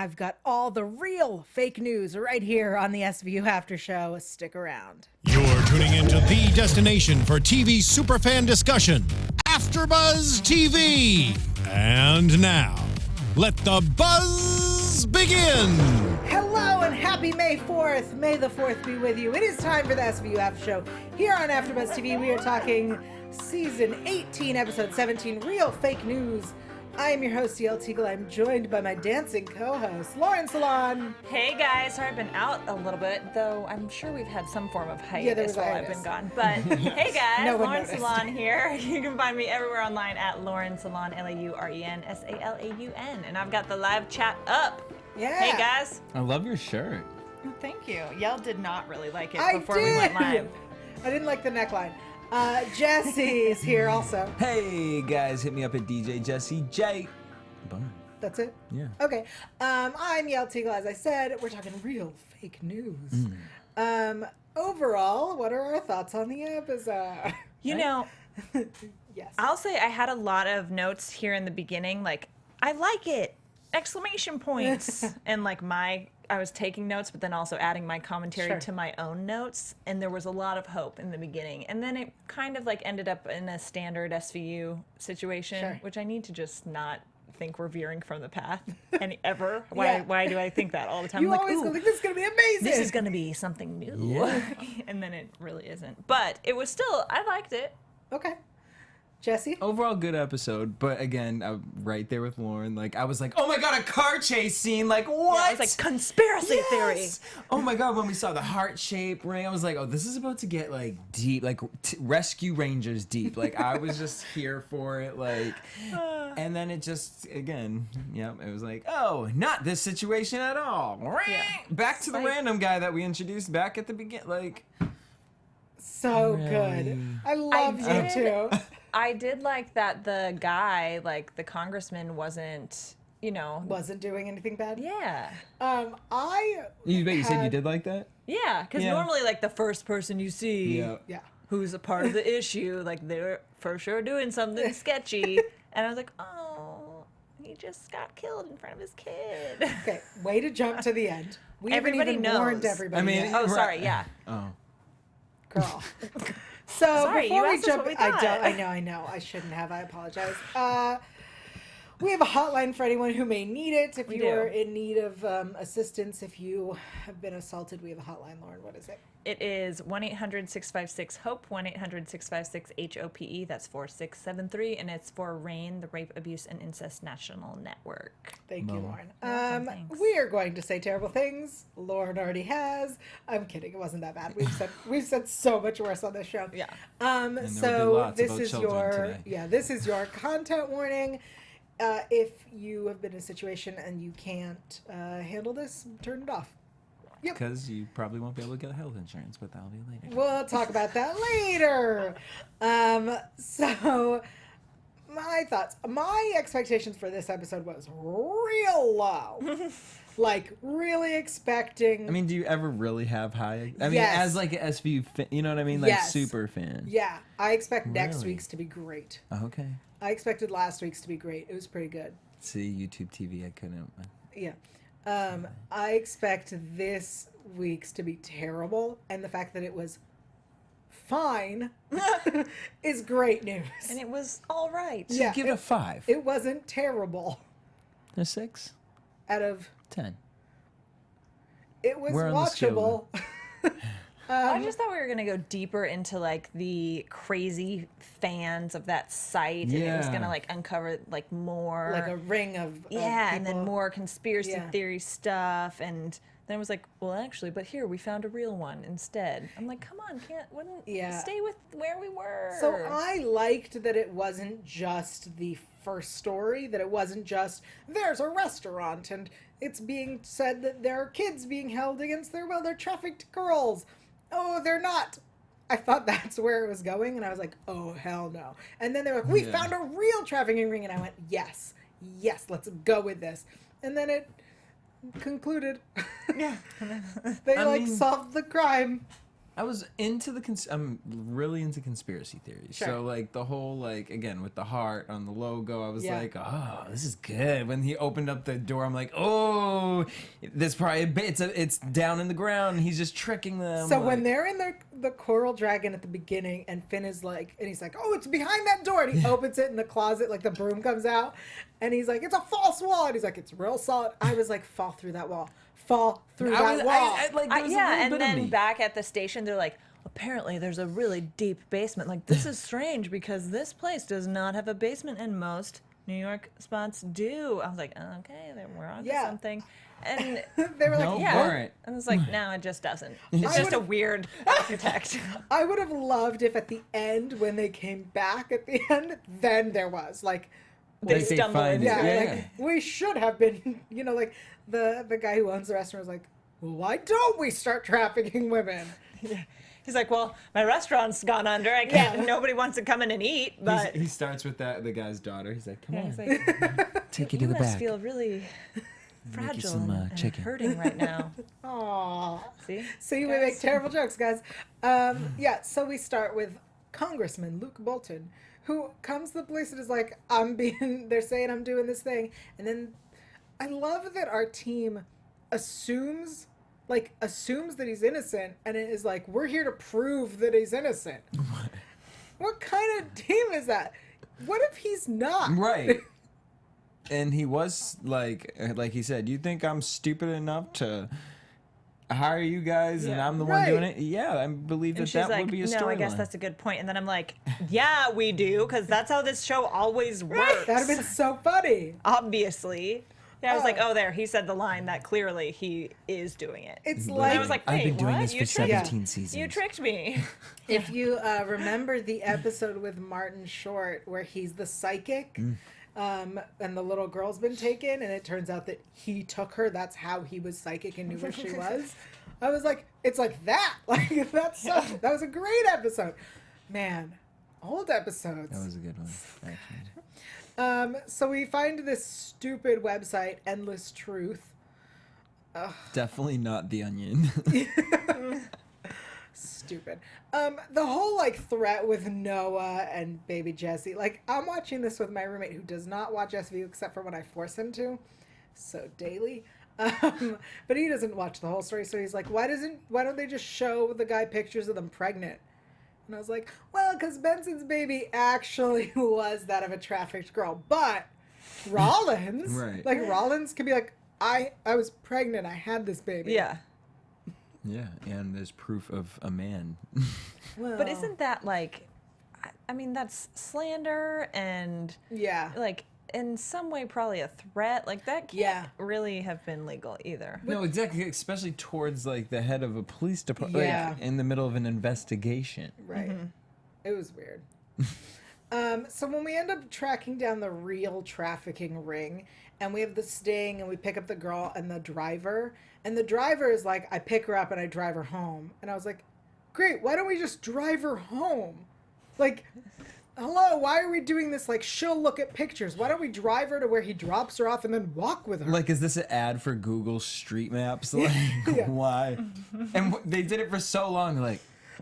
I've got all the real fake news right here on the SVU After Show. Stick around. You're tuning into the destination for TV superfan discussion, AFTERBUZZ TV. And now, let the buzz begin. Hello and happy May 4th. May the 4th be with you. It is time for the SVU After Show. Here on AFTERBUZZ TV, we are talking Season 18, Episode 17, Real Fake News. I am your host, Yael Tygiel. I'm joined by my dancing co-host, Salaun. Hey guys, sorry I've been out a little bit, though I'm sure we've had some form of hiatus while I've been gone. But hey guys, Salaun here. You can find me everywhere online at Salaun, LAUREN, and I've got the live chat up. Yeah. Hey guys. I love your shirt. Oh, thank you. Yael did not really like it I before did. we went live. I didn't like the neckline. Jesse is here also. Hey guys, hit me up at DJ Jesse J. Boom. That's it? Yeah. Okay. I'm Yael Tygiel. As I said, we're talking real fake news. Overall, what are our thoughts on the episode? You know, Yes. I'll say I had a lot of notes here in the beginning, like, I like it! Exclamation points! And like I was taking notes, but then also adding my commentary to my own notes, and there was a lot of hope in the beginning. And then it kind of like ended up in a standard SVU situation, which I need to just not think we're veering from the path ever. Why do I think that all the time? You I'm like, always ooh, go like, this is going to be amazing. this is going to be something new. And then it really isn't. But it was still, I liked it. Okay. Jesse? Overall, good episode, but again, I'm right there with Lauren. Like, I was like, oh my god, a car chase scene! Like, what? Yeah, it was like conspiracy theory. Oh my god, when we saw the heart-shaped ring, I was like, oh, this is about to get like deep, like Rescue Rangers deep. Like, I was just here for it. Like, and then it just, again, it was like, oh, not this situation at all. Yeah. Back to the random guy that we introduced back at the beginning. Like, So good. I love you too. I did like that the guy, like the congressman, wasn't doing anything bad? Yeah. you said you did like that? Yeah, because normally, like, the first person you see Yeah. who's a part of the issue, like, they're for sure doing something sketchy. And I was like, oh, he just got killed in front of his kid. Okay, way to jump to the end. We haven't Everybody even knows. warned everybody. I mean, yet. Oh, sorry, yeah. Oh. Girl. So Sorry, before you we asked us jump, what we thought. I know. I shouldn't have. I apologize. We have a hotline for anyone who may need it. If you are in need of assistance, if you have been assaulted, we have a hotline. Lauren, what is it? It is 1-800-656-HOPE, 1-800-656-HOPE. That's 4673, and it's for RAIN, the Rape, Abuse, and Incest National Network. Thank you, Lauren. Thanks. We are going to say terrible things. Lauren already has. I'm kidding. It wasn't that bad. We've said so much worse on this show. Yeah. So this is today. this is your content warning. If you have been in a situation and you can't handle this, turn it off. Yep. Because you probably won't be able to get health insurance, but that'll be later. We'll talk about that later. So, my thoughts. My expectations for this episode was real low. Like, really expecting... I mean, do you ever really have high... I mean, Yes. as like an SVU fan, you know what I mean? Like, Yes. super fan. Yeah, I expect next Really? week's to be great. Okay. I expected last week's to be great. It was pretty good. See, YouTube TV, I couldn't... Yeah. I expect this week's to be terrible, and the fact that it was fine is great news. And it was all right. Yeah, Give it a 5. It wasn't terrible. A 6? Out of 10. it was We're on the watchable. I just thought we were going to go deeper into, like, the crazy fans of that site. And it was going to, like, uncover, like, more... Like a ring of and then people. more conspiracy Yeah. theory stuff. And then it was like, well, actually, but here, we found a real one instead. I'm like, come on, wouldn't stay with where we were. So I liked that it wasn't just the first story, that it wasn't just, there's a restaurant and it's being said that there are kids being held against their will, they're trafficked girls. Oh, they're not. I thought that's where it was going, and I was like, oh, hell no. And then they were like, we found a real trafficking ring, and I went, yes, let's go with this. And then it concluded. Yeah. They solved the crime. I was into I'm really into conspiracy theories. Sure. So like the whole like again with the heart on the logo, I was Yeah. like, oh, this is good. When he opened up the door, I'm like, oh, this probably it's down in the ground. And he's just tricking them. So like, when they're in the coral dragon at the beginning, and Finn is like, and he's like, oh, it's behind that door. And he opens it in the closet, like the broom comes out, and he's like, it's a false wall. And he's like, it's real solid. I was like, fall through that wall. Fall through that wall. like, there was a Yeah, little and bit of then me. back at the station, they're like, apparently there's a really deep basement. Like, this is strange because this place does not have a basement, and most New York spots do. I was like, okay, then we're on to Yeah. something. And They were like, No, yeah, weren't. and it's like, no, it just doesn't. It's just a weird architect. I would have loved if at the end, when they came back at the end, then there was like, They Like, they stumble find into it. yeah, it. Yeah. like we should have been, you know, like the guy who owns the restaurant was like, well, why don't we start trafficking women? He's like, well, my restaurant's gone under. I can't. Yeah. Nobody wants to come in and eat. But He starts with the guy's daughter. He's like, come on, he's like, take it you to the must back. feel really fragile some, and chicken." hurting right now. Aww. See? See, we make terrible jokes, guys. Yeah, so we start with Congressman Luke Bolton, who comes to the police and is like, they're saying I'm doing this thing. And then I love that our team assumes that he's innocent, and it is like, we're here to prove that he's innocent. What kind of team is that? What if he's not? Right. And he was like he said, you think I'm stupid enough to hire you guys and Yeah. I'm the one Right. doing it? Yeah, I believe And that she's that like, would be a no, storyline. I guess that's a good point. And then I'm like, yeah, we do, because that's how this show always works. That'd have been so funny. Obviously. Yeah, I was like, Oh. oh, there, he said the line that clearly he is doing it. It's And like, I was like, I've wait, been doing what? this You for tricked- 17 seasons. You tricked me. if you remember the episode with Martin Short where he's the psychic, and the little girl's been taken, and it turns out that he took her. That's how he was psychic and knew where she was. I was like, it's like that. Like that was a great episode. Man, old episodes. That was a good one, actually. So we find this stupid website, Endless Truth. Definitely not The Onion. Stupid. The whole like threat with Noah and baby Jesse. Like, I'm watching this with my roommate who does not watch SVU except for when I force him to. So daily. But he doesn't watch the whole story, so he's like, why don't they just show the guy pictures of them pregnant? And I was like, well, because Benson's baby actually was that of a trafficked girl. But Rollins, Right. like Rollins could be like, I was pregnant, I had this baby. Yeah. Yeah, and there's proof of a man. Well, But isn't that like, I mean, that's slander and yeah. like in some way probably a threat. Like that can't Yeah. really have been legal either. No, exactly, especially towards like the head of a police department, Yeah. like, in the middle of an investigation. Right. It was weird. So when we end up tracking down the real trafficking ring, and we have the sting, and we pick up the girl and the driver is like, I pick her up and I drive her home. And I was like, great, why don't we just drive her home? Like, hello, why are we doing this? Like, she'll look at pictures. Why don't we drive her to where he drops her off and then walk with her? Like, is this an ad for Google Street Maps? Like, why? And they did it for so long. Like,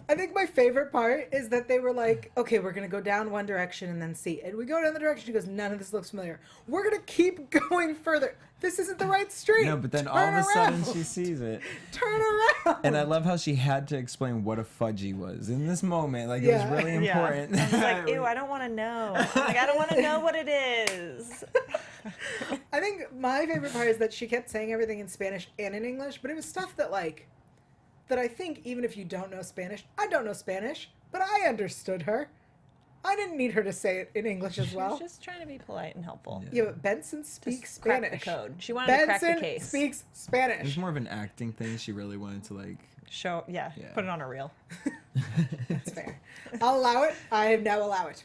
I think my favorite part is that they were like, okay, we're going to go down one direction and then see. And we go down the direction. She goes, none of this looks familiar. We're going to keep going further. This isn't the right street. no, but then all Turn of a sudden around. she sees it. Turn around. And I love how she had to explain what a fudgy was in this moment. Like, Yeah. it was really Yeah. important. I was like, ew, I don't want to know. Like, I don't want to know what it is. I think my favorite part is that she kept saying everything in Spanish and in English, but it was stuff that I think even if you don't know Spanish, I don't know Spanish, but I understood her. I didn't need her to say it in English as She well. was just trying to be polite and helpful. Yeah, but Benson speaks Just crack Spanish. the code. She wanted to crack the Benson case. speaks It was Spanish. more of an acting thing. She really wanted to, like, Show, yeah, Yeah. put it on a reel. That's fair. I'll allow it. I now allow it.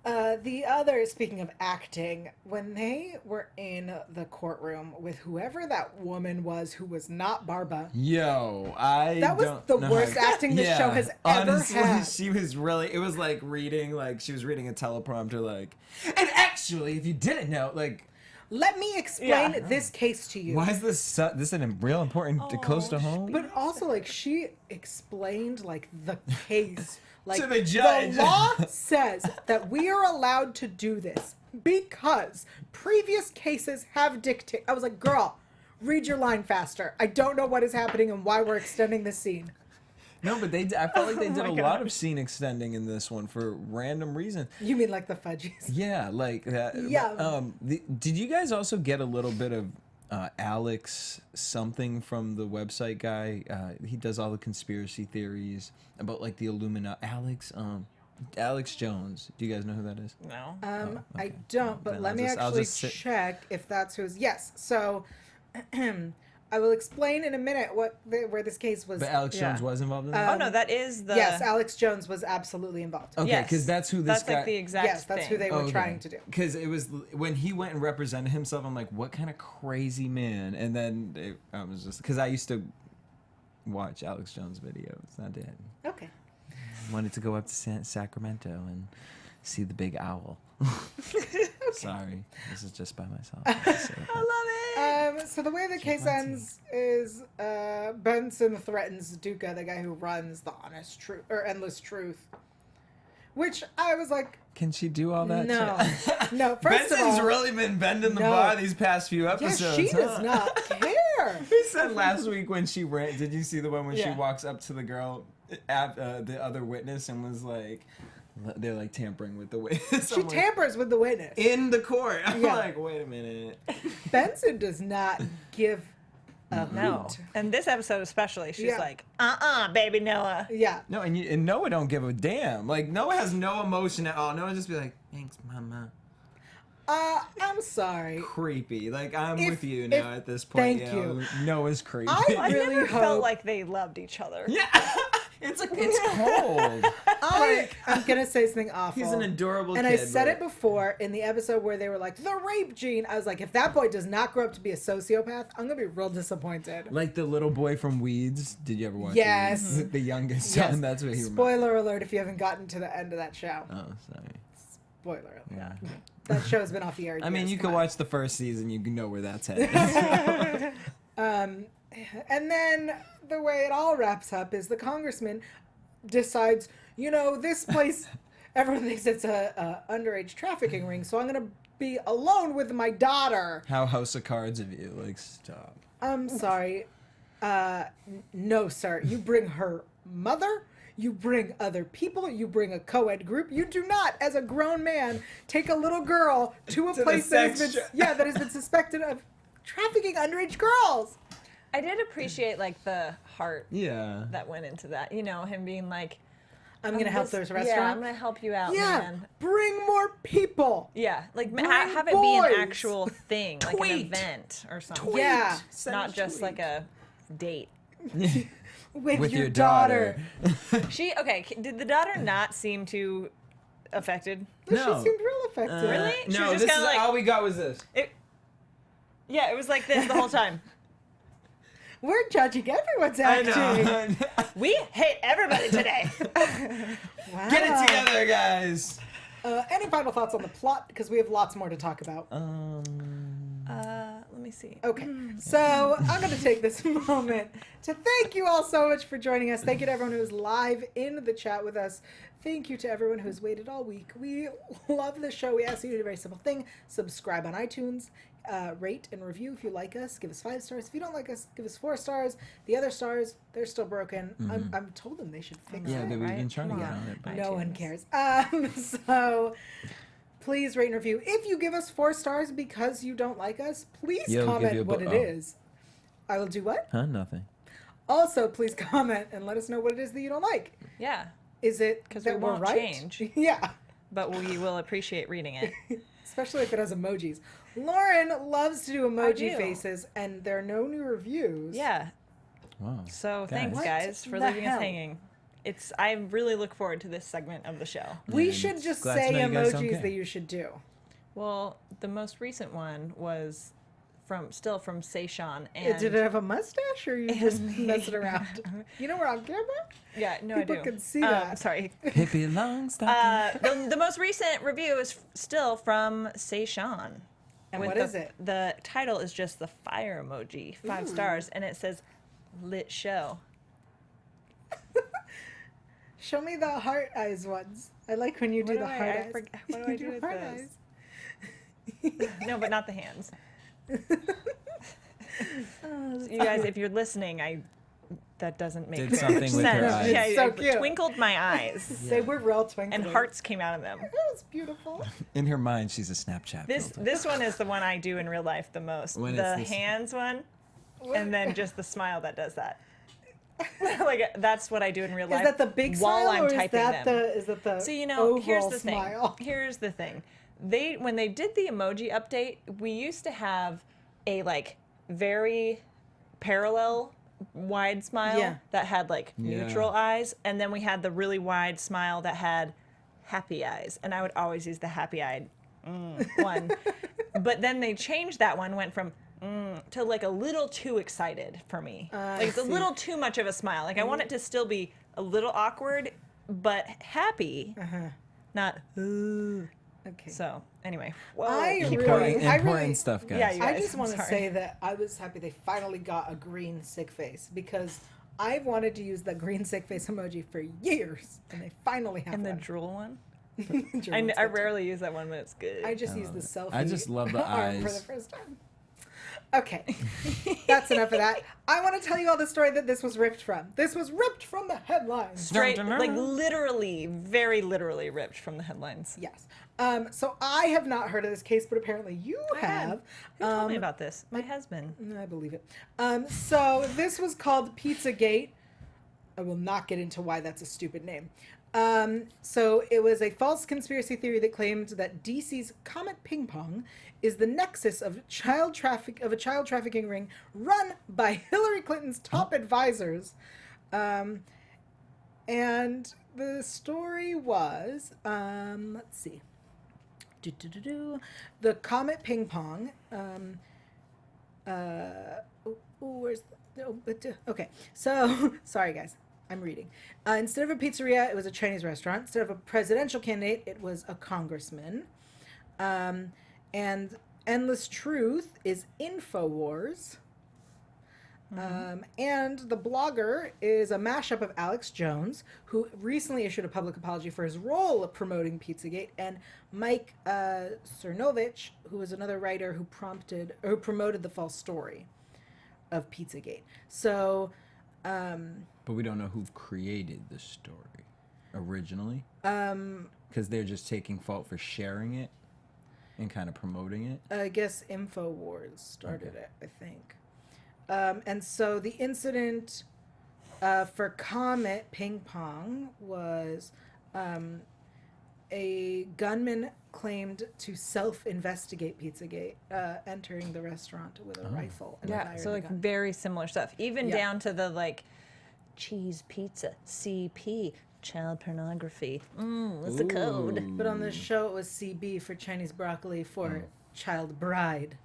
The other, speaking of acting, when they were in the courtroom with whoever that woman was who was not Barba, yo, That was don't the know worst how- acting this show has ever honestly, had. She was really, it was like reading, like, she was reading a teleprompter, like, and actually, if you didn't know, like, Let me explain this case to you. Why is this a real important close to home? But also, like, she explained, like, the case. Like, To the judge. The law says that we are allowed to do this because previous cases have dictated. I was like, girl, read your line faster. I don't know what is happening and why we're extending this scene. No, but I felt like they did a lot of scene extending in this one for random reasons. You mean like the fudgies? Yeah, like that. Yeah. Did you guys also get a little bit of Alex something from the website guy? He does all the conspiracy theories about like the Illuminati. Alex Jones. Do you guys know who that is? No. Okay. I don't, but Then let I'll me just- I'll actually just sit- check if that's who's. Yes. So, I will explain in a minute where this case was. But Alex Jones was involved in that? Oh no, that is the. Yes, Alex Jones was absolutely involved. Okay, Yes, because that's who this that's guy. like the exact. Yes, that's who thing. they were trying to do. Because it was when he went and represented himself. I'm like, what kind of crazy man? And then I was just because I used to watch Alex Jones videos. I did. Okay. Wanted to go up to Sacramento and see the big owl. Sorry, this is just by myself. I love it. So the way the case ends is Benson threatens Duca, the guy who runs the Honest Truth or Endless Truth, which I was like, Can she do all that? no, shit? no. First Benson's of all, really been bending the No. bar these past few yeah, episodes. she huh? does not care. He said last week when she ran. Did you see the one when she Yeah. walks up to the girl, the other witness, and was like, they're like tampering with the witness. She I'm like, tampers with the witness. in the court. I'm Yeah. like, wait a minute. Benson does not give a No. hoot. And this episode especially, she's Yeah. like, baby Noah. Yeah. No, and Noah don't give a damn. Like Noah has no emotion at all. Noah just be like, thanks, mama. I'm sorry. Creepy. Like I'm If- with you now if- at this point. thank know, Noah's creepy. I I really never hope. felt like they loved each other. yeah. It's cold. I'm gonna say something awful. He's an adorable and kid. I said but- it before in the episode where they were like, the rape gene. I was like, if that boy does not grow up to be a sociopath, I'm gonna be real disappointed. Like the little boy from Weeds. Did you ever watch Yes. Weeds? The youngest Yes. son. That's what he remembers. Spoiler alert if you haven't gotten to the end of that show. Oh, sorry. Spoiler alert. Yeah. That show's been off the air. I mean, years. you Come can on. watch the first season. You can know where that's headed. And then the way it all wraps up is the congressman decides, this place, everyone thinks it's a underage trafficking ring, so I'm gonna be alone with my daughter. How House of Cards of you? Like, stop. I'm sorry. No, sir. You bring her mother. You bring other people. You bring a co-ed group. You do not, as a grown man, take a little girl to a To the place that sex that has been suspected of trafficking underage girls. I did appreciate like the heart Yeah. that went into that. Him being like, I'm gonna help this- this restaurant. Yeah, I'm gonna help you out, Yeah, man. bring more people. Yeah, like Bring have it be an boys. actual thing, like an Tweet. event or something. Yeah, Not just like a date. with your daughter. Did the daughter not seem too affected? She No. seemed real affected. Really? She No, was just this is kinda like- all we got was this. Yeah, it was like this the whole time. We're judging everyone's I acting. know. We hate everybody today. Wow. Get it together, guys. Any final thoughts on the plot? Because we have lots more to talk about. Let me see. Okay, so I'm going to take this moment to thank you all so much for joining us. Thank you to everyone who's live in the chat with us. Thank you to everyone who's waited all week. We love the show. We ask you to do a very simple thing. Subscribe on iTunes. Rate and review if you like us. Give us 5 stars. If you don't like us, give us 4 stars. The other stars, they're still broken. I'm told them they should fix Yeah, it. we've been Right? trying to Come get on. on it. But No one iTunes. cares. So please rate and review. If you give us 4 stars because you don't like us, please You'll give comment you a what it oh. is. I will do what? Huh? Nothing. Also, please comment and let us know what it is that you don't like. Yeah, Is it 'Cause that we we're won't right? change. Yeah, but we will appreciate reading it. especially if it has emojis. Lauren loves to do emoji do. faces, and there are no new reviews. Yeah. Wow. So Guys. thanks, What guys, for the leaving hell? us hanging. I really look forward to this segment of the show. We And should just glad to say know you guys don't emojis care. that you should do. Well, the most recent one was from Seishan, and Did it have a mustache, or you just And- messing around? You know we're on camera. yeah, no, People I do. can see that. Sorry. Pippi Longstocking. The most recent review is still from Seishan. And with what is it? The title is just the fire emoji, 5 stars, and it says lit show. Show me the heart eyes ones. I like when you do the heart eyes. What do I do with heart this? No, but not the hands. You guys, if you're listening, that doesn't make Did something with your sense. eyes. Yeah, It's so I cute. twinkled my eyes, They were real twinkling. and hearts came out of them. It was beautiful. In her mind, she's a Snapchat filter. This one is the one I do in real life the most. When The it's this- hands one, and then just the smile that does that. Like that's what I do in real life. Is that the big while smile, I'm or is typing that them. the So oval here's the smile? thing. Here's the thing. When they did the emoji update, we used to have a like very parallel wide smile that had like neutral eyes, and then we had the really wide smile that had happy eyes, and I would always use the happy eyed one. But then they changed that one, went from to like a little too excited for me. Like it's a little too much of a smile. Like I want it to still be a little awkward, but happy, not. Okay. So anyway, whoa. Important stuff, guys. Yeah, you I guys, just I'm want to sorry. say that I was happy they finally got a green sick face, because I've wanted to use the green sick face emoji for years, and they finally have And the one. drool one. German's I good too. rarely use that one, but it's good. I just used the selfie. I just love the arm for eyes. the first time. Okay, that's enough of that. I want to tell you all the story that this was ripped from. This was ripped from the headlines. Straight, like literally, very literally ripped from the headlines. Yes. So I have not heard of this case, but apparently you have. Who told me about this? My husband. I believe it. So this was called Pizzagate. I will not get into why that's a stupid name. So it was a false conspiracy theory that claimed that DC's Comet Ping Pong is the nexus of a child trafficking ring run by Hillary Clinton's top advisors. And the story was, let's see. The Comet Ping Pong. Okay, so sorry guys, I'm reading. Instead of a pizzeria, it was a Chinese restaurant. Instead of a presidential candidate, it was a congressman. And Endless Truth is InfoWars. And the blogger is a mashup of Alex Jones, who recently issued a public apology for his role of promoting Pizzagate, and Mike Cernovich, who was another writer who promoted the false story of Pizzagate. So, But we don't know who created the story originally. Because they're just taking fault for sharing it and kind of promoting it. I guess InfoWars started it, I think. And so the incident for Comet Ping Pong was a gunman claimed to self-investigate Pizzagate, entering the restaurant with a rifle. And Yeah, fired so the like gun. very similar stuff, even Yeah. down to the like cheese pizza, CP, child pornography. What's the code? But on this show, it was CB for Chinese broccoli for child bride.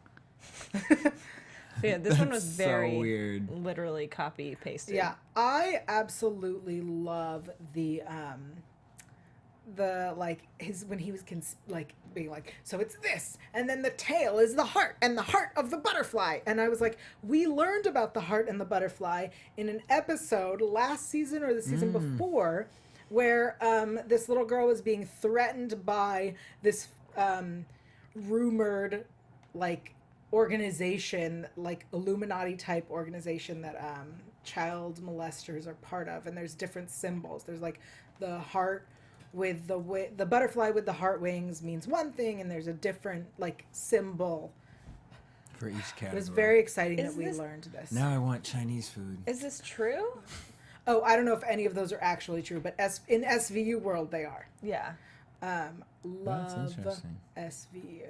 So yeah, this one was That's so very weird. literally copy pasted. Yeah, I absolutely love the like his when he was being like, so it's this, and then the tail is the heart, and the heart of the butterfly, and I was like, we learned about the heart and the butterfly in an episode last season or the season before, where this little girl was being threatened by this rumored like organization, like Illuminati type organization that child molesters are part of, and there's different symbols. There's like the heart with the butterfly with the heart wings means one thing, and there's a different like symbol. For each category. It was very exciting Is that we this- learned this. Now I want Chinese food. Is this true? Oh, I don't know if any of those are actually true, but in SVU world they are. Yeah. Love interesting. SVU.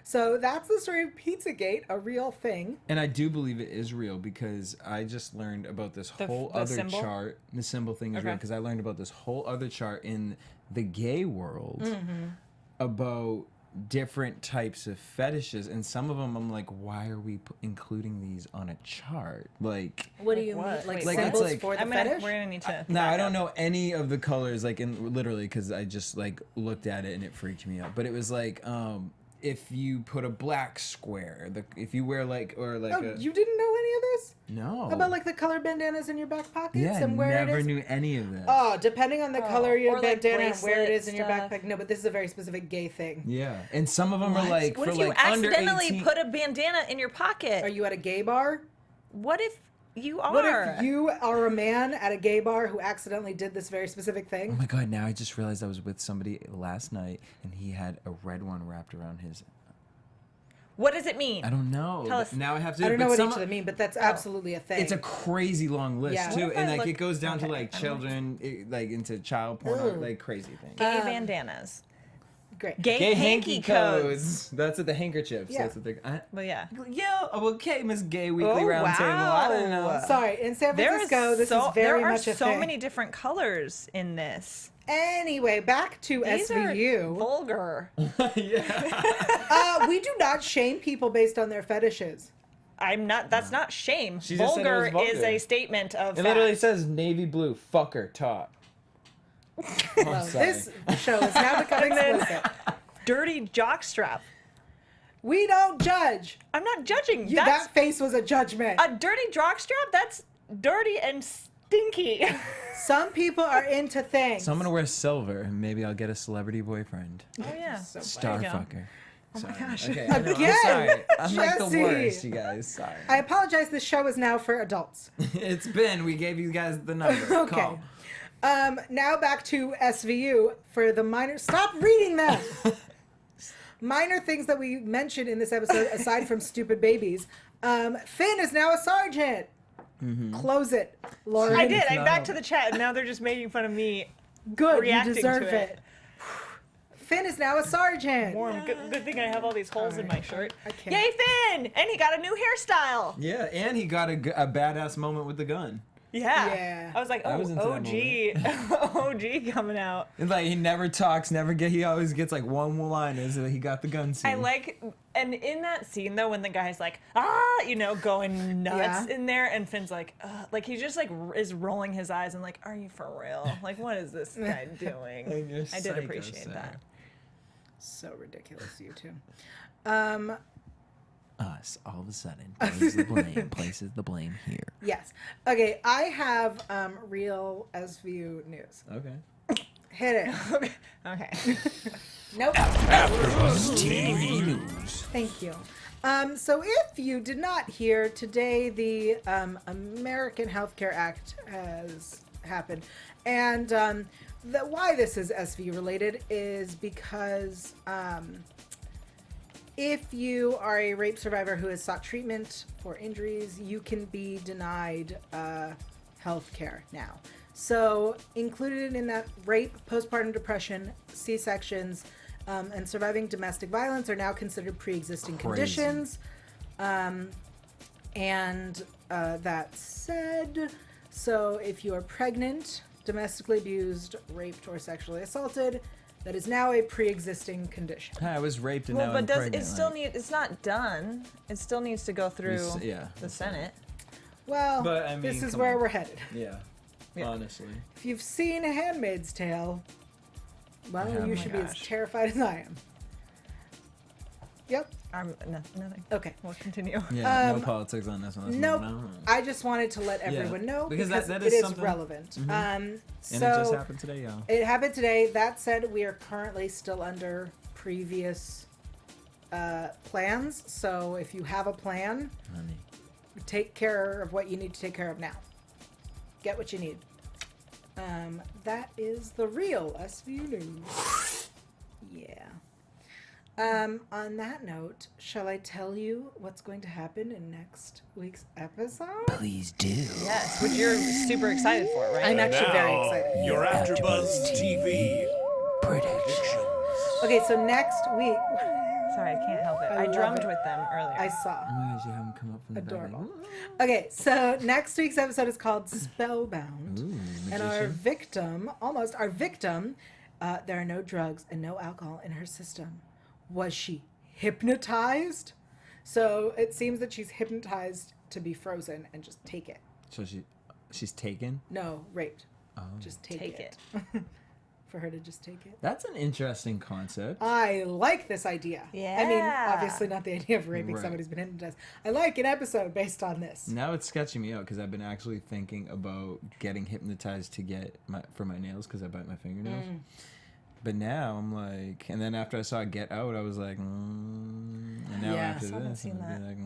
So that's the story of Pizzagate, a real thing. And I do believe it is real because I just learned about this whole the other symbol? chart. The symbol thing is real Okay. because I learned about this whole other chart in the gay world about different types of fetishes, and some of them I'm like, why are we including these on a chart? Like, What do you what? mean? Like Wait, Like, symbols it's like- for the We're fetish? gonna need to. no, back I don't up. know any of the colors, like in literally because I just like looked at it and it freaked me out. But it was like, if you put a black square, if you wear like you didn't know any of this? No. About like the color bandanas in your back pockets Yeah, and where never it is? knew any of this. Oh, depending on the color of your or, like, bandana and where it bracelet is in your stuff. backpack. No, but this is a very specific gay thing. Yeah, and some of them are like What for if you like under accidentally 18. put a bandana in your pocket? Are you at a gay bar? What if you are? What if you are a man at a gay bar who accidentally did this very specific Oh thing? my god! Now I just realized I was with somebody last night, and he had a red one wrapped around his. What does it mean? I don't know. Tell us. Now I have to. I don't know but what each of them mean, but that's absolutely a thing. It's a crazy long list Yeah. What too, if and I like look- it goes down to okay, like I'm children, like into child porn, Ugh. like crazy things. Gay bandanas. Great. Gay hanky codes. That's what the handkerchiefs. Yeah. That's what they. Well, yeah. Okay, Miss Gay Weekly Oh, Roundtable. I don't know. wow. Sorry, in San There Francisco, this is very there are much a so thing. many different colors in this. Anyway, back to These SVU. are vulgar. We do not shame people based on their fetishes. I'm not. That's not shame. She just said it was Vulgar is vulgar. a statement of. It literally fact. says navy blue fucker top. Well, this show is now becoming explicit. dirty jockstrap. We don't judge. I'm not judging. You, That's that face was a judgment. a dirty jockstrap. That's dirty and stinky. Some people are into things. So I'm gonna wear silver, and maybe I'll get a celebrity boyfriend. Oh yeah. So Star There you go. fucker. Oh my gosh. Okay, I know, I'm Again, sorry. I'm like the Jesse. worst, you guys. Sorry. I apologize. This show is now for adults. It's been. We gave you guys the number. Okay. Call. Now back to SVU for the minor. Stop reading them. Minor things that we mentioned in this episode, aside from stupid babies. Finn is now a sergeant. Close it, Lauren. I did. I'm No. back to the chat, and now they're just making fun of me. Good. You reacting deserve to it. it. Finn is now a sergeant. Warm. Good thing I have all these holes in my shirt. I can't. Yay, Finn! And he got a new hairstyle. Yeah, and he got a badass moment with the gun. Yeah. Yeah. I was like, I oh, was into that OG coming out. And like he never talks, he always gets like one line is that he got the gun scene. I like, and in that scene though, when the guy's like, going nuts Yeah. in there, and Finn's like he just like is rolling his eyes and like, are you for real? Like, what is this guy doing? Like, you're I did psycho, appreciate sir. that. So ridiculous, you two. Us all of a sudden places the blame here. Yes. Okay, I have real SVU news. Okay. Hit it. Okay. Nope. AfterBuzz TV News. Thank you. So if you did not hear, today the American Healthcare Act has happened. And why this is SVU related is because if you are a rape survivor who has sought treatment for injuries, you can be denied health care now. So included in that, rape, postpartum depression, C-sections, and surviving domestic violence are now considered pre-existing Crazy. conditions. That said, so if you are pregnant, domestically abused, raped, or sexually assaulted, that is now a pre-existing condition. I was raped and Well, now but I'm does pregnant. it still need? It's not done. It still needs to go through yeah. the Senate. Well, But, I this mean, is come where on. we're headed. Yeah. Yeah. Honestly. If you've seen A Handmaid's Tale, well, have. you Oh my should be as gosh. terrified as I am. Yep. Nothing. Okay. We'll continue. Yeah, no politics on this one. Let's Nope. move on. I just wanted to let everyone know because because that it is is something- relevant. And So it just happened today, y'all. it happened today. That said, we are currently still under previous plans. So if you have a plan, Honey. take care of what you need to take care of now. Get what you need. That is the real SVU news. Yeah. On that note, shall I tell you what's going to happen in next week's episode? Please do. Yes, which you're super excited for, right? I'm actually very Now, excited. your AfterBuzz TV predictions. Okay, so next week, Sorry, I can't help it. I love drummed it. with them earlier. I saw. Oh my gosh, you have him come up from the Adorable. back. Okay, so next week's episode is called Spellbound. Ooh, And our magician. victim, there are no drugs and no alcohol in her system. Was she hypnotized? So it seems that she's hypnotized to be frozen and just take it. So she's taken? No, raped. Oh. Just take Take it. for her to just take it. That's an interesting concept. I like this idea. Yeah. I mean, obviously not the idea of raping Right. somebody who's been hypnotized. I like an episode based on this. Now it's sketching me out because I've been actually thinking about getting hypnotized to get for my nails because I bite my fingernails. But now I'm like, and then after I saw Get Out, I was like, and now Yeah. after I haven't this, seen I'm gonna be that. like,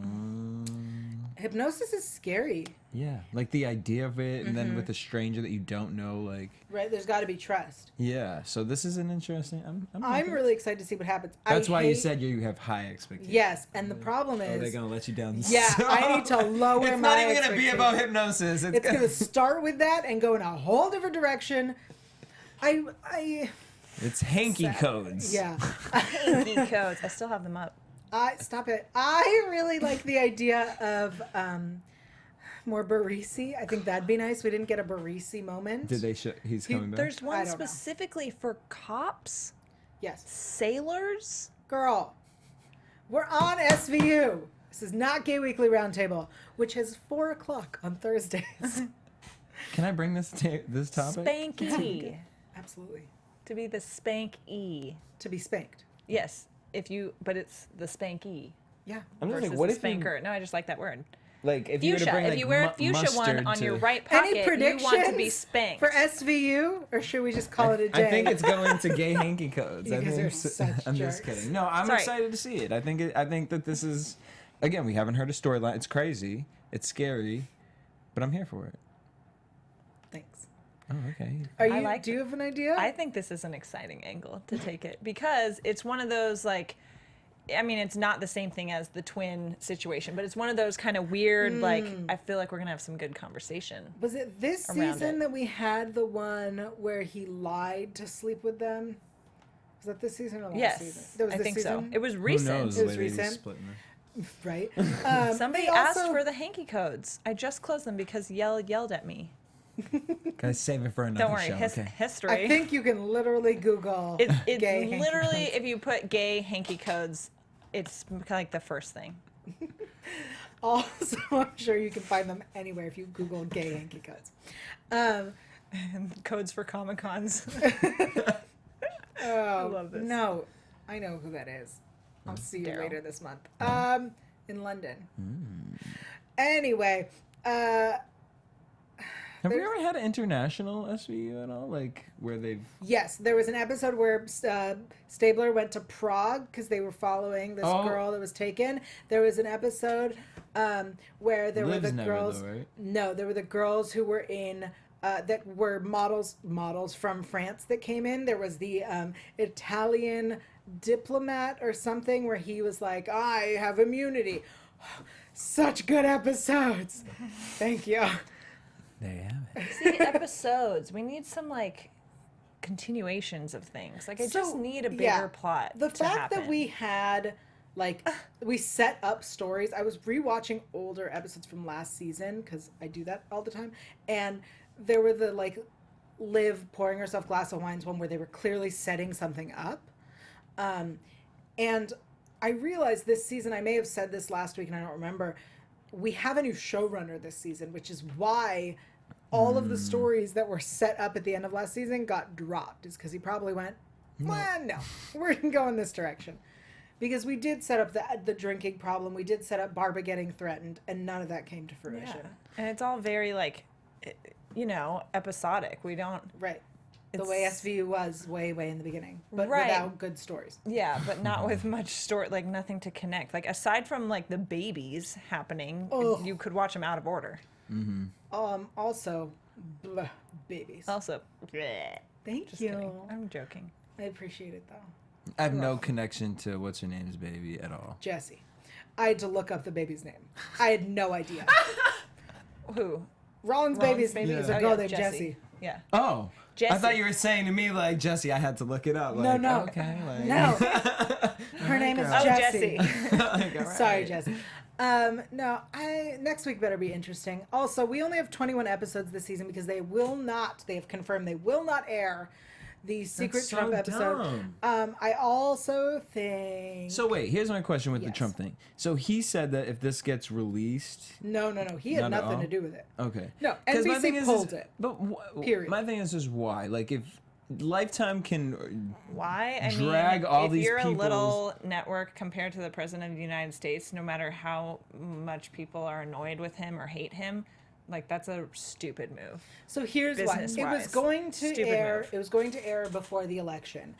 Hypnosis is scary, yeah, like the idea of it, and then with a stranger that you don't know, like, right? There's got to be trust. yeah. So this is an interesting. I'm really excited to see what happens. That's I why you hate- said you have high expectations. Yes, and the problem Oh, they're is, gonna let you down. yeah, I need to lower It's my not even gonna be expectations. about hypnosis. It's gonna start with that and go in a whole different direction. It's hanky codes. Yeah. Hanky codes. I still have them up. Stop it. I really like the idea of more Barisi. I think that'd be nice. We didn't get a Barisi moment. Did they show he's coming back? There's I one don't know. specifically for cops, Yes. sailors. Girl, we're on SVU. This is not Gay Weekly Roundtable, which has 4 o'clock on Thursdays. Can I bring this this topic? Spanky. Absolutely. To be the spanky. To be spanked. Yes, but it's the spanky Yeah. I'm just versus like, what the if you, spanker. No, I just like that word. like if you were to Fuchsia. bring If like you wear a fuchsia one mustard on your to- right Any pocket, you predictions want to be spanked. for SVU, or should we just call it a day? I think it's going to gay hanky codes. You I guys think are such I'm just jerks. kidding. No, I'm Sorry. excited to see it. I think that this is, again, we haven't heard a storyline. It's crazy. It's scary, but I'm here for it. Thanks. Oh, okay. Are I you? like Do you have an idea? I think this is an exciting angle to take it because it's one of those like, I mean, it's not the same thing as the twin situation, but it's one of those kind of weird, like, I feel like we're going to have some good conversation. Was it this around season it. that we had the one where he lied to sleep with them? Was that this season or last Yes, season? That was I this think so. season? It was Who recent. knows? It the was way they recent. split in Right. Somebody they asked also- for the hanky codes. I just closed them because yelled at me. there. Guys, save it for another Don't worry, show. Okay. history. I think you can literally Google it's gay hanky literally, codes. if you put gay hanky codes, it's kind of like the first thing. Also, I'm sure you can find them anywhere if you Google gay hanky codes. Codes for Comic Cons. Oh, love this. No, I know who that is. I'll see you Daryl. later this month. In London. Anyway, Have we ever had an international SVU at all? Like where they've yes, there was an episode where Stabler went to Prague because they were following this Oh. girl that was taken. There was an episode where there Liv's were the never girls. though, right? No, there were the girls who were in. That were models from France that came in. There was the Italian diplomat or something where he was like, I have immunity. Such good episodes. Thank you. There you have it. See, episodes. We need some like continuations of things. Like I just So, need a bigger yeah, plot. The to fact happen. that we had like we set up stories. I was rewatching older episodes from last season because I do that all the time, and there were the like Liv pouring herself a glass of wine's one where they were clearly setting something up, and I realized this season, I may have said this last week and I don't remember, we have a new showrunner this season, which is why all of the stories that were set up at the end of last season got dropped, is because he probably went, well, no, we're going to go in this direction. Because we did set up the drinking problem, we did set up Barbara getting threatened, and none of that came to fruition. Yeah. And it's all very like, episodic. We don't. Right. The way SVU was way in the beginning, but Right. without good stories. Yeah, but not with much story, like nothing to connect. Like aside from like the babies happening, Ugh. you could watch them out of order. Also, bleh, babies. Also, bleh. Thank Just you. kidding. I'm joking. I appreciate it though. I have no connection to what's her name's baby at all. Jesse. I had to look up the baby's name. I had no idea. Who? Rollins' baby's name is a Oh, girl yeah, named Jessie. Yeah. Oh, I Jesse. thought you were saying to me like Jesse. I had to look it up. Like, No. Okay. Like, No. Her name is Oh, Jessie. Jesse. Sorry, Jesse. No, next week better be interesting. Also, we only have 21 episodes this season because they have confirmed they will not air the Secret so Trump episode. I also think... So wait, here's my question with the Yes. Trump thing. So he said that if this gets released, No. He had Not at nothing all? to do with it. okay. No, 'Cause NBC pulled it. But Period. my thing is just why? Like if Lifetime can Why? I drag mean, all if these you're people's... a little network compared to the president of the United States, no matter how much people are annoyed with him or hate him, like that's a stupid move. So here's why. It was Business-wise. going to Stupid air. move. It was going to air before the election.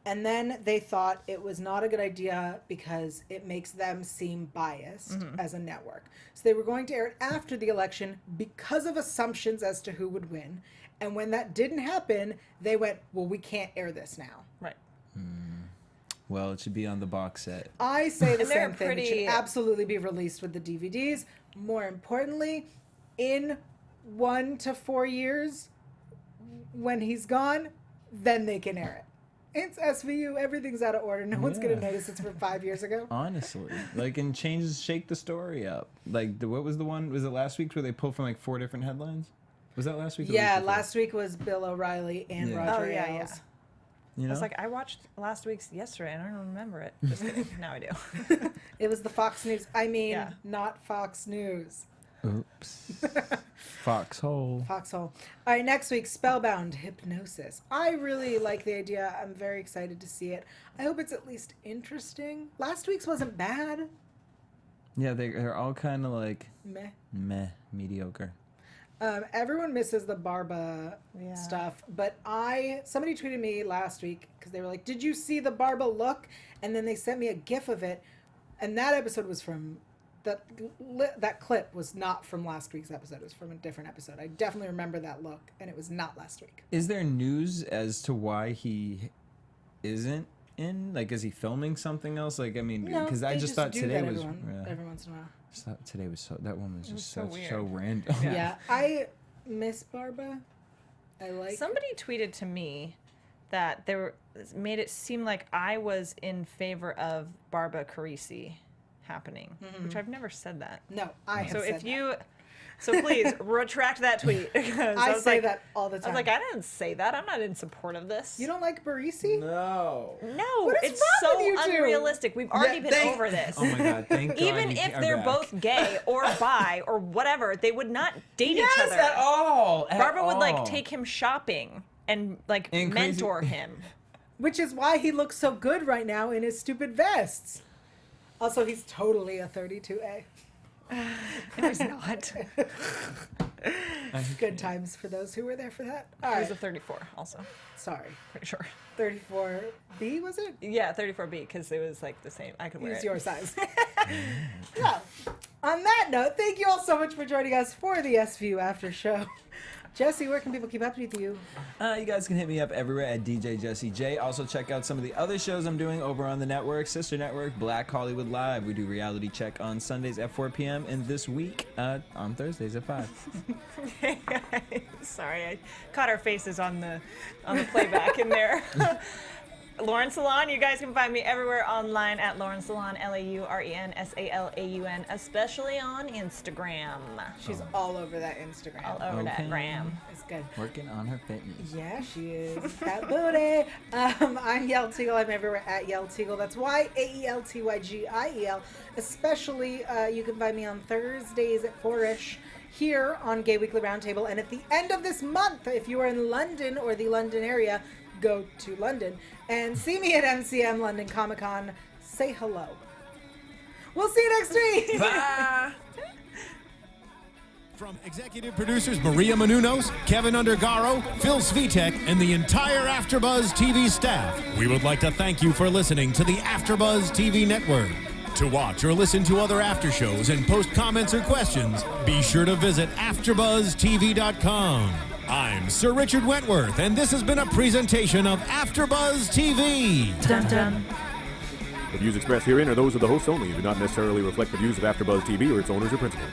And then they thought it was not a good idea because it makes them seem biased as a network. So they were going to air it after the election because of assumptions as to who would win. And when that didn't happen, they went, well, we can't air this now. Right. Well, it should be on the box set. I say the And they're same thing. It should pretty- absolutely be released with the DVDs. More importantly, in 1 to 4 years, when he's gone, then they can air it. It's SVU. Everything's out of order. No one's going to notice it's from 5 years ago. Honestly, like, and shake the story up. Like, what was the one? Was it last week's where they pulled from like 4 different headlines? Was that last week? Or the Yeah, week before? last week was Bill O'Reilly and Yeah. Roger Oh, yeah, Ailes. yeah. You know? I was like, I watched last week's yesterday and I don't remember it. Just kidding. Now I do. It was the Fox News. I mean, Yeah. not Fox News. Oops. Foxhole. Foxhole. All right, next week, Spellbound Hypnosis. I really like the idea. I'm very excited to see it. I hope it's at least interesting. Last week's wasn't bad. Yeah, they're all kind of like Meh. mediocre. Everyone misses the Barba Yeah. stuff, but somebody tweeted me last week because they were like, "Did you see the Barba look?" And then they sent me a GIF of it, and that episode was from that clip was not from last week's episode. It was from a different episode. I definitely remember that look, and it was not last week. Is there news as to why he isn't in? Like, is he filming something else? Like, I mean, No, because I they just thought do today that was. every once in a while. Just thought today was that one was just so so weird. random. Yeah, I miss Barba. I like. Somebody tweeted to me that made it seem like I was in favor of Barba Carisi happening, which I've never said that. No, I have So said if you, so please retract that tweet. Because I was say like, that all the I time. was like, I didn't say that. I'm not in support of this. You don't like Barisi? No. No, What is it's wrong so with you two? unrealistic. We've already been over this. Oh my God! Thank God. Even you if are they're back. both gay or bi or whatever, they would not date Yes, each other. at all. At Barbara would like all. take him shopping and like And crazy- mentor him. Which is why he looks so good right now in his stupid vests. Also, he's totally a 32A. No, he's not. Good times for those who were there for that. All He right. was a 34 also, Sorry. pretty sure. 34B, was it? Yeah, 34B because it was like the same. I could wear Use it. your size. Well, on that note, thank you all so much for joining us for the SVU After Show. Jesse, where can people keep up with you? You guys can hit me up everywhere at DJ Jesse J. Also check out some of the other shows I'm doing over on the network, Sister Network, Black Hollywood Live. We do Reality Check on Sundays at 4 p.m. and this week on Thursdays at 5. Sorry, I caught our faces on the playback in there. Lauren Salaun, you guys can find me everywhere online at Lauren Salaun, LaurenSalaun, especially on Instagram. She's all over that Instagram. All over that Okay. gram. It's good. Working on her fitness. Yeah, she is. That booty. I'm Yael Tygiel. I'm everywhere at Yael Tygiel. That's YAELTYGIEL. Especially, you can find me on Thursdays at 4-ish here on Gay Weekly Roundtable. And at the end of this month, if you are in London or the London area, go to London and see me at MCM London Comic Con. Say hello. We'll see you next week. Bye. From executive producers Maria Menounos, Kevin Undergaro, Phil Svitek, and the entire AfterBuzz TV staff, we would like to thank you for listening to the AfterBuzz TV network. To watch or listen to other after shows and post comments or questions, be sure to visit AfterBuzzTV.com. I'm Sir Richard Wentworth, and this has been a presentation of AfterBuzz TV. Dun dun. The views expressed herein are those of the hosts only and do not necessarily reflect the views of AfterBuzz TV or its owners or principals.